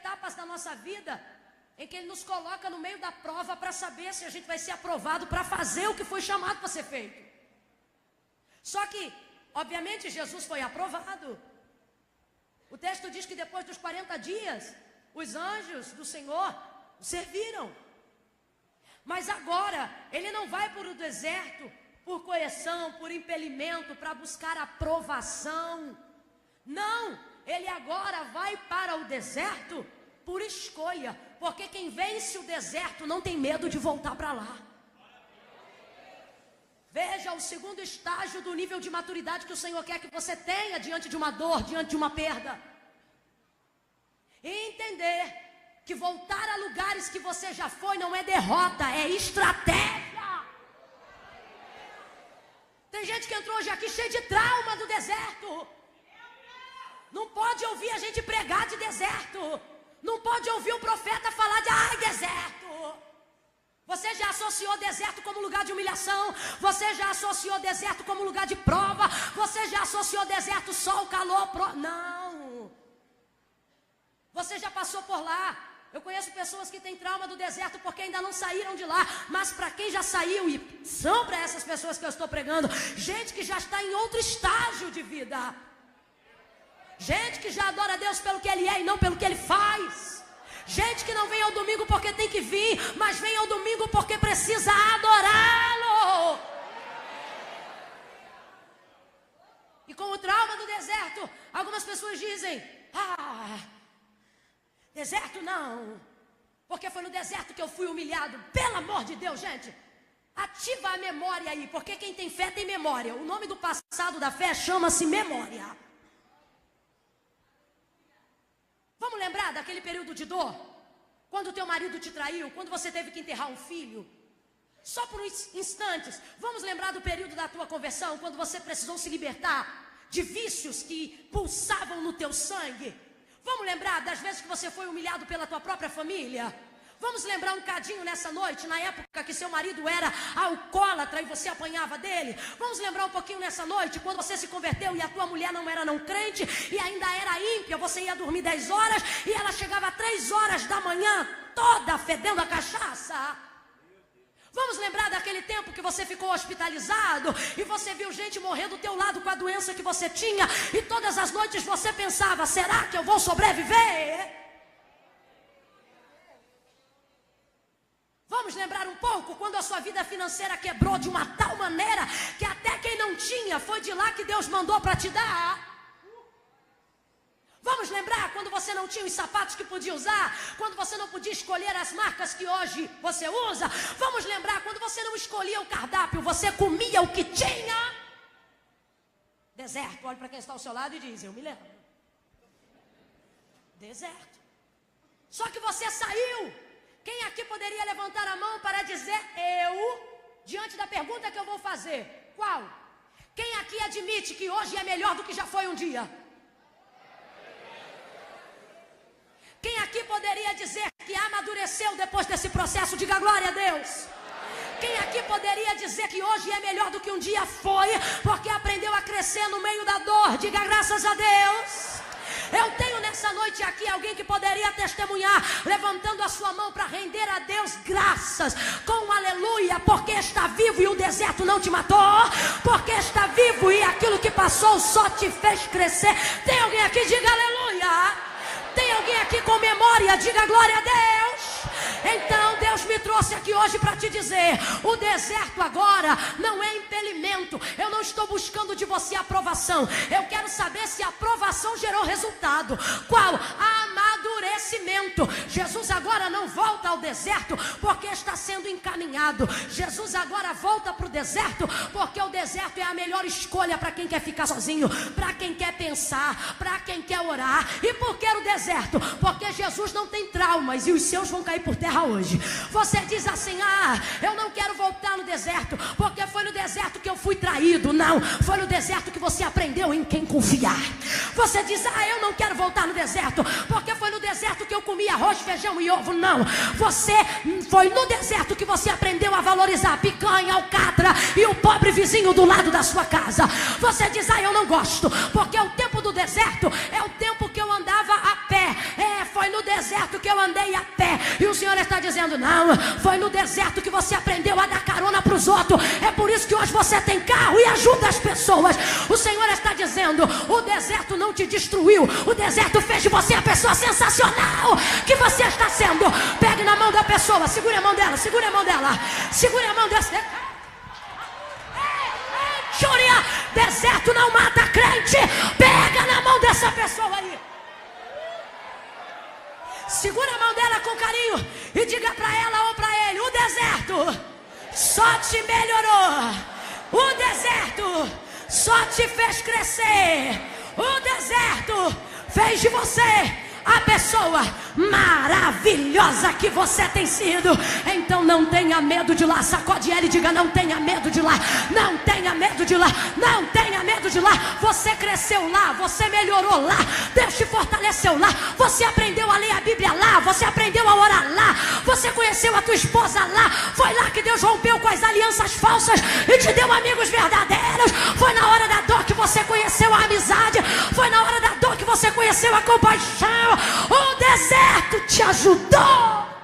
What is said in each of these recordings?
etapas da nossa vida em que Ele nos coloca no meio da prova para saber se a gente vai ser aprovado para fazer o que foi chamado para ser feito. Só que, obviamente, Jesus foi aprovado. O texto diz que depois dos 40 dias, os anjos do Senhor o serviram. Mas agora, Ele não vai para o deserto por coerção, por impelimento, para buscar aprovação. Não, Ele agora vai para o deserto por escolha, porque quem vence o deserto não tem medo de voltar para lá. Veja o segundo estágio do nível de maturidade que o Senhor quer que você tenha diante de uma dor, diante de uma perda. E entender que voltar a lugares que você já foi não é derrota, é estratégia. Tem gente que entrou hoje aqui cheio de trauma do deserto. Não pode ouvir a gente pregar de deserto. Não pode ouvir um profeta falar de deserto. Você já associou deserto como lugar de humilhação. Você já associou deserto como lugar de prova. Você já associou deserto sol, calor, não. Você já passou por lá. Eu conheço pessoas que têm trauma do deserto porque ainda não saíram de lá. Mas para quem já saiu, e são para essas pessoas que eu estou pregando, gente que já está em outro estágio de vida. Gente que já adora a Deus pelo que Ele é e não pelo que Ele faz. Gente que não vem ao domingo porque tem que vir, mas vem ao domingo porque precisa adorá-lo. E com o trauma do deserto, algumas pessoas dizem: deserto não, porque foi no deserto que eu fui humilhado. Pelo amor de Deus, gente, ativa a memória aí, porque quem tem fé tem memória. O nome do passado da fé chama-se memória. Vamos lembrar daquele período de dor? Quando teu marido te traiu, quando você teve que enterrar um filho? Só por instantes. Vamos lembrar do período da tua conversão, quando você precisou se libertar de vícios que pulsavam no teu sangue? Vamos lembrar das vezes que você foi humilhado pela tua própria família? Vamos lembrar um cadinho nessa noite, na época que seu marido era alcoólatra e você apanhava dele? Vamos lembrar um pouquinho nessa noite, quando você se converteu e a tua mulher não era não crente e ainda era ímpia, você ia dormir 10 horas e ela chegava 3 horas da manhã, toda fedendo a cachaça? Vamos lembrar daquele tempo que você ficou hospitalizado e você viu gente morrer do teu lado com a doença que você tinha e todas as noites você pensava: será que eu vou sobreviver? Vamos lembrar um pouco quando a sua vida financeira quebrou de uma tal maneira que até quem não tinha foi de lá que Deus mandou para te dar. Vamos lembrar quando você não tinha os sapatos que podia usar, quando você não podia escolher as marcas que hoje você usa. Vamos lembrar quando você não escolhia o cardápio, você comia o que tinha. Deserto, olhe para quem está ao seu lado e diz: eu me lembro. Deserto. Só que você saiu. Quem aqui poderia levantar a mão para dizer eu, diante da pergunta que eu vou fazer? Qual? Quem aqui admite que hoje é melhor do que já foi um dia? Quem aqui poderia dizer que amadureceu depois desse processo? Diga glória a Deus. Quem aqui poderia dizer que hoje é melhor do que um dia foi, porque aprendeu a crescer no meio da dor? Diga graças a Deus. Eu tenho nessa noite aqui alguém que poderia testemunhar, levantando a sua mão para render a Deus graças, com um aleluia, porque está vivo e o deserto não te matou, porque está vivo e aquilo que passou só te fez crescer. Tem alguém aqui? Diga aleluia. Tem alguém aqui com memória? Diga glória a Deus. Então Deus me trouxe aqui hoje para te dizer: o deserto agora não é impedimento. Eu não estou buscando de você aprovação. Eu quero saber se a aprovação gerou resultado. Qual? Amadurecimento. Jesus agora não volta ao deserto porque está sendo encaminhado. Jesus agora volta para o deserto porque o deserto é a melhor escolha para quem quer ficar sozinho, para quem quer pensar, para quem quer orar. E por que o deserto? Porque Jesus não tem traumas e os seus vão cair por terra hoje. Você diz assim: eu não quero voltar no deserto porque foi no deserto que eu fui traído. Não, foi no deserto que você aprendeu em quem confiar. Você diz: eu não quero voltar no deserto porque foi no deserto que eu comi arroz, feijão e ovo. Não, foi no deserto que você aprendeu a valorizar a picanha, alcatra e o pobre vizinho do lado da sua casa. Você diz: eu não gosto porque o tempo do deserto é o tempo que eu andava a pé. Foi no deserto que eu andei a pé. E o Senhor está dizendo: não, foi no deserto que você aprendeu a dar carona para os outros. É por isso que hoje você tem carro e ajuda as pessoas. O Senhor está dizendo: o deserto não te destruiu, o deserto fez de você a pessoa sensacional que você está sendo. Pegue na mão da pessoa, segure a mão dela, segure a mão dela, segure a mão dessa. Júria, deserto não mata crente. Pega na mão dessa pessoa aí. Segura a mão dela com carinho e diga para ela ou para ele: o deserto só te melhorou. O deserto só te fez crescer. O deserto fez de você a pessoa maravilhosa que você tem sido. Então não tenha medo de lá. Sacode ela e diga: não tenha medo de lá. Não tenha medo de lá. Não tenha medo de lá. Você cresceu lá, você melhorou lá, Deus te fortaleceu lá, você aprendeu a ler a Bíblia lá, você aprendeu a orar lá, você conheceu a tua esposa lá. Foi lá que Deus rompeu com as alianças falsas e te deu amigos verdadeiros. Foi na hora da dor que você conheceu a amizade. Foi na hora da dor que você conheceu a compaixão. O deserto te ajudou.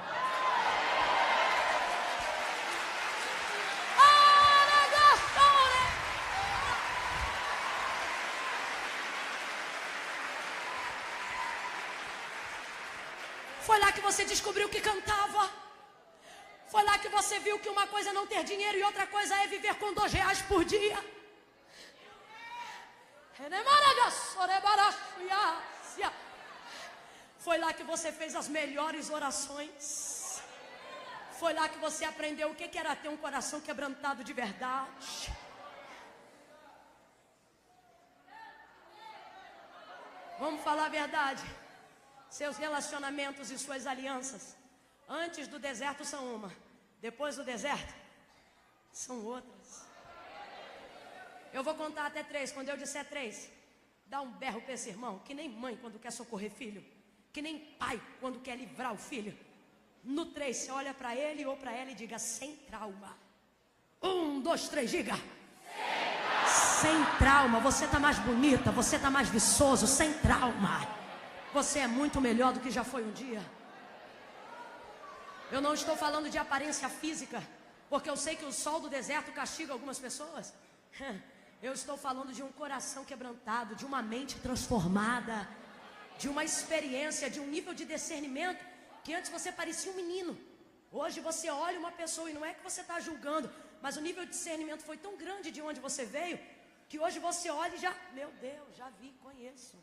Foi lá que você descobriu que cantava. Foi lá que você viu que uma coisa é não ter dinheiro e outra coisa é viver com R$2 por dia. Foi lá que você fez as melhores orações. Foi lá que você aprendeu o que era ter um coração quebrantado de verdade. Vamos falar a verdade. Seus relacionamentos e suas alianças antes do deserto são uma, depois do deserto são outras. Eu vou contar até 3. Quando eu disser 3, dá um berro para esse irmão, que nem mãe quando quer socorrer filho, que nem pai quando quer livrar o filho. No 3, você olha para ele ou para ela e diga: sem trauma. 1, 2, 3, diga: sem trauma. Você está mais bonita, você está mais viçoso, sem trauma. Você é muito melhor do que já foi um dia. Eu não estou falando de aparência física, porque eu sei que o sol do deserto castiga algumas pessoas. Eu estou falando de um coração quebrantado, de uma mente transformada, de uma experiência, de um nível de discernimento que antes você parecia um menino. Hoje você olha uma pessoa e não é que você está julgando, mas o nível de discernimento foi tão grande de onde você veio, que hoje você olha e já, meu Deus, já vi, conheço.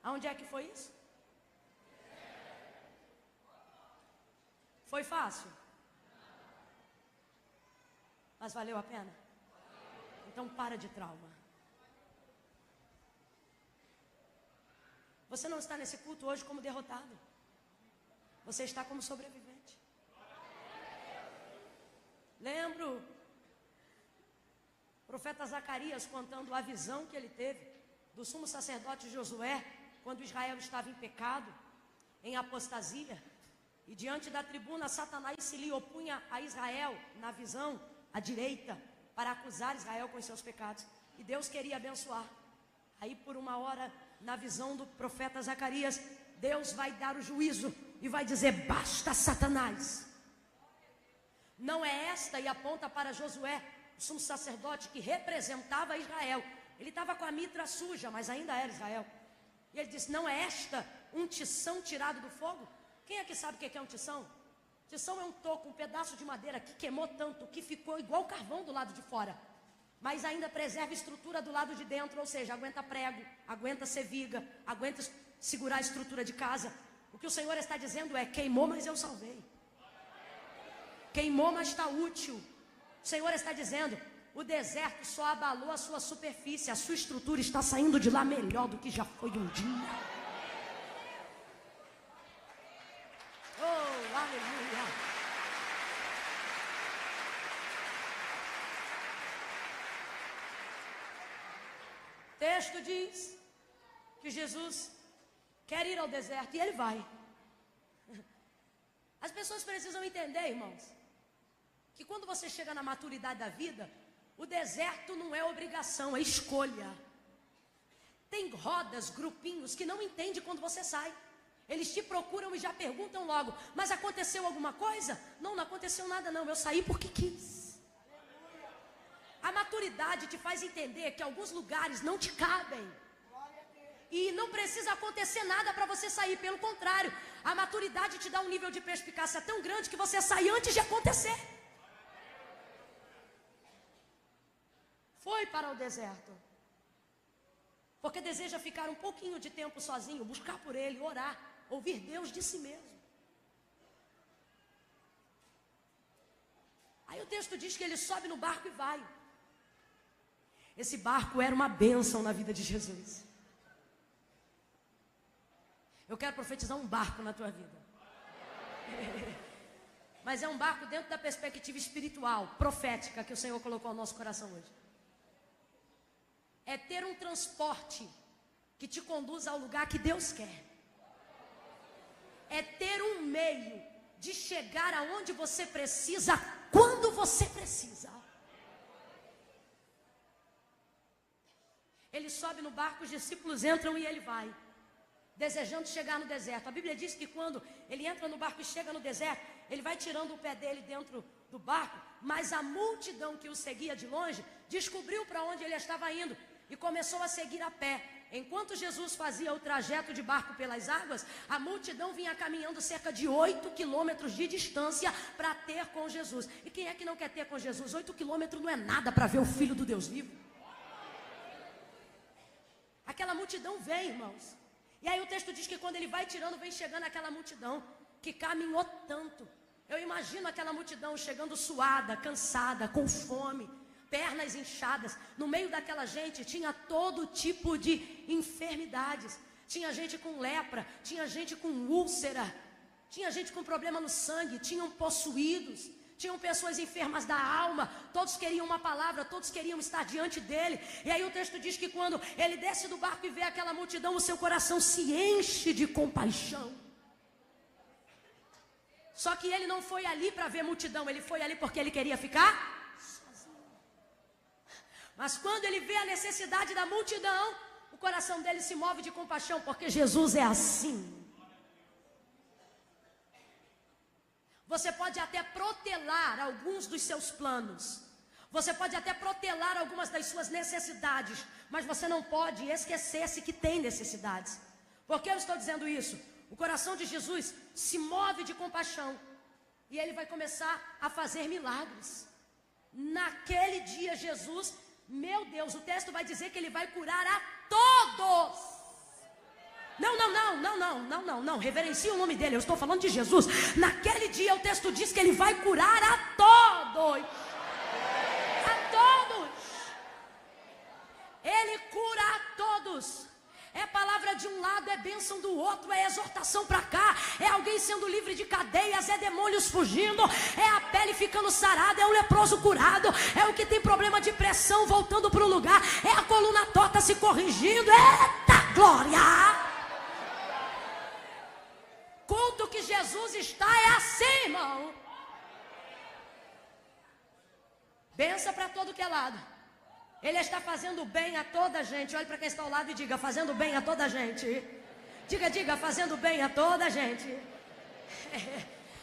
Aonde é que foi isso? Foi fácil? Mas valeu a pena? Então para de trauma. Você não está nesse culto hoje como derrotado. Você está como sobrevivente. Lembro o profeta Zacarias contando a visão que ele teve do sumo sacerdote Josué, quando Israel estava em pecado, em apostasia, e diante da tribuna Satanás se lhe opunha a Israel na visão à direita para acusar Israel com os seus pecados, e Deus queria abençoar. Aí por uma hora, na visão do profeta Zacarias, Deus vai dar o juízo e vai dizer: basta, Satanás. Não é esta, e aponta para Josué, o sumo sacerdote que representava Israel. Ele estava com a mitra suja, mas ainda era Israel. E ele disse: não é esta um tição tirado do fogo? Quem é que sabe o que é um tição? Tição é um toco, um pedaço de madeira que queimou tanto, que ficou igual carvão do lado de fora, mas ainda preserva a estrutura do lado de dentro, ou seja, aguenta prego, aguenta ser viga, aguenta segurar a estrutura de casa. O que o Senhor está dizendo é: queimou, mas eu salvei. Queimou, mas está útil. O Senhor está dizendo: o deserto só abalou a sua superfície, a sua estrutura está saindo de lá melhor do que já foi um dia. Oh, aleluia. O texto diz que Jesus quer ir ao deserto e ele vai. As pessoas precisam entender, irmãos, que quando você chega na maturidade da vida, o deserto não é obrigação, é escolha. Tem rodas, grupinhos que não entendem quando você sai. Eles te procuram e já perguntam logo: mas aconteceu alguma coisa? Não, não aconteceu nada não, eu saí porque quis. A maturidade te faz entender que alguns lugares não te cabem. E não precisa acontecer nada para você sair, pelo contrário. A maturidade te dá um nível de perspicácia tão grande que você sai antes de acontecer. Foi para o deserto porque deseja ficar um pouquinho de tempo sozinho, buscar por Ele, orar, ouvir Deus de si mesmo. Aí o texto diz que ele sobe no barco e vai. Esse barco era uma bênção na vida de Jesus. Eu quero profetizar um barco na tua vida. Mas é um barco dentro da perspectiva espiritual, profética, que o Senhor colocou no nosso coração hoje. É ter um transporte que te conduz ao lugar que Deus quer. É ter um meio de chegar aonde você precisa, quando você precisa. Ele sobe no barco, os discípulos entram e ele vai, desejando chegar no deserto. A Bíblia diz que quando ele entra no barco e chega no deserto, ele vai tirando o pé dele dentro do barco, mas a multidão que o seguia de longe descobriu para onde ele estava indo e começou a seguir a pé. Enquanto Jesus fazia o trajeto de barco pelas águas, a multidão vinha caminhando cerca de 8 quilômetros de distância para ter com Jesus. E quem é que não quer ter com Jesus? 8 quilômetros não é nada para ver o Filho do Deus vivo. Aquela multidão vem, irmãos. E aí o texto diz que quando ele vai tirando, vem chegando aquela multidão que caminhou tanto. Eu imagino aquela multidão chegando suada, cansada, com fome, pernas inchadas. No meio daquela gente tinha todo tipo de enfermidades. Tinha gente com lepra, tinha gente com úlcera, tinha gente com problema no sangue, tinham possuídos, tinham pessoas enfermas da alma. Todos queriam uma palavra, todos queriam estar diante dele. E aí o texto diz que quando ele desce do barco e vê aquela multidão, o seu coração se enche de compaixão. Só que ele não foi ali para ver multidão, ele foi ali porque ele queria ficar sozinho. Mas quando ele vê a necessidade da multidão, o coração dele se move de compaixão, porque Jesus é assim. Você pode até protelar alguns dos seus planos, você pode até protelar algumas das suas necessidades, mas você não pode esquecer-se que tem necessidades. Por que eu estou dizendo isso? O coração de Jesus se move de compaixão e ele vai começar a fazer milagres. Naquele dia Jesus, meu Deus, o texto vai dizer que ele vai curar a todos. Não, reverencie o nome dele, eu estou falando de Jesus. Naquele dia o texto diz que ele vai curar a todos. A todos. Ele cura a todos. É palavra de um lado, é bênção do outro, é exortação para cá, é alguém sendo livre de cadeias, é demônios fugindo, é a pele ficando sarada, é o leproso curado, é o que tem problema de pressão voltando para o lugar, é a coluna torta se corrigindo. Eita glória! Culto que Jesus está é assim, irmão. Benção para todo que é lado. Ele está fazendo bem a toda a gente. Olhe para quem está ao lado e diga: fazendo bem a toda a gente. Diga, fazendo bem a toda a gente.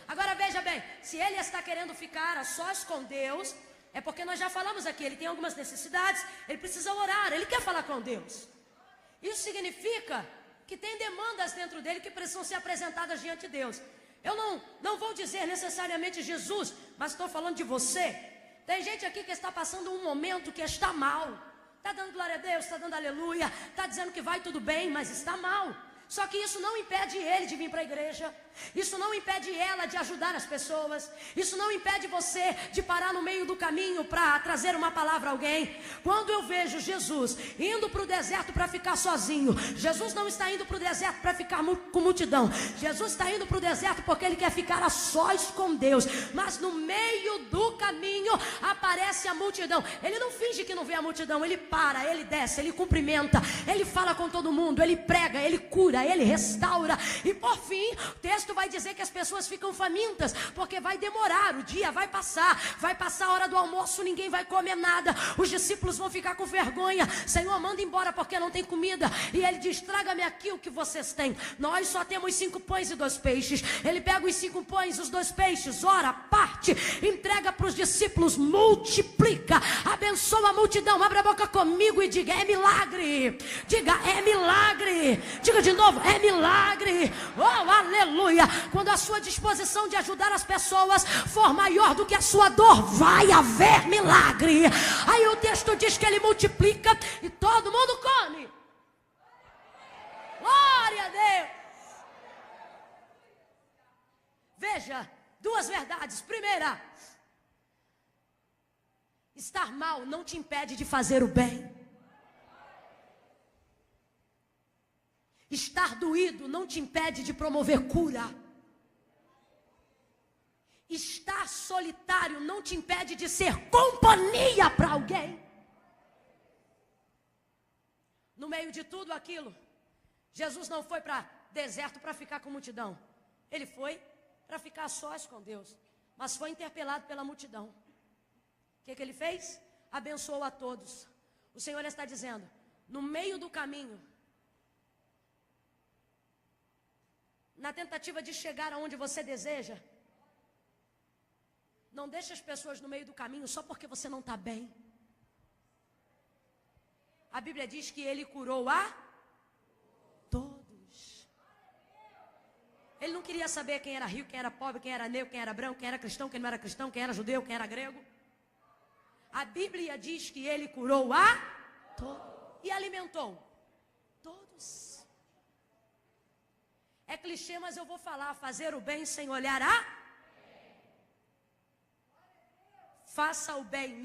Agora veja bem, se ele está querendo ficar a sós com Deus, é porque nós já falamos aqui, ele tem algumas necessidades, ele precisa orar, ele quer falar com Deus. Isso significa que tem demandas dentro dele que precisam ser apresentadas diante de Deus. Eu não vou dizer necessariamente Jesus, mas estou falando de você. Tem gente aqui que está passando um momento que está mal. Está dando glória a Deus, está dando aleluia, está dizendo que vai tudo bem, mas está mal. Só que isso não impede ele de vir para a igreja. Isso não impede ela de ajudar as pessoas. Isso não impede você de parar no meio do caminho para trazer uma palavra a alguém. Quando eu vejo Jesus indo para o deserto para ficar sozinho, Jesus não está indo para o deserto para ficar com multidão. Jesus está indo para o deserto porque ele quer ficar a sós com Deus. Mas no meio do caminho aparece a multidão. Ele não finge que não vê a multidão. Ele para, ele desce, ele cumprimenta, ele fala com todo mundo, ele prega, ele cura, cura, Ele restaura. E por fim, o texto vai dizer que as pessoas ficam famintas, porque vai demorar, o dia vai passar a hora do almoço, ninguém vai comer nada, os discípulos vão ficar com vergonha. Senhor, manda embora porque não tem comida. E Ele diz: traga-me aqui o que vocês têm. Nós só temos 5 pães e 2 peixes. Ele pega os 5 pães, os 2 peixes, ora, parte, entrega para os discípulos, multiplica, abençoa a multidão. Abre a boca comigo e diga: é milagre. Diga: é milagre. Diga de novo: é milagre. Oh, aleluia. Quando a sua disposição de ajudar as pessoas for maior do que a sua dor, vai haver milagre. Aí o texto diz que Ele multiplica e todo mundo come. Glória a Deus. Veja, 2 verdades. Primeira, estar mal não te impede de fazer o bem. Estar doído não te impede de promover cura. Estar solitário não te impede de ser companhia para alguém. No meio de tudo aquilo, Jesus não foi para deserto para ficar com multidão. Ele foi para ficar sós com Deus, mas foi interpelado pela multidão. O que Ele fez? Abençoou a todos. O Senhor está dizendo: no meio do caminho, na tentativa de chegar aonde você deseja, não deixe as pessoas no meio do caminho só porque você não está bem. A Bíblia diz que Ele curou a todos. Ele não queria saber quem era rico, quem era pobre, quem era negro, quem era branco, quem era cristão, quem não era cristão, quem era judeu, quem era grego. A Bíblia diz que Ele curou a todos e alimentou todos. É clichê, mas eu vou falar: fazer o bem sem olhar a... Faça o bem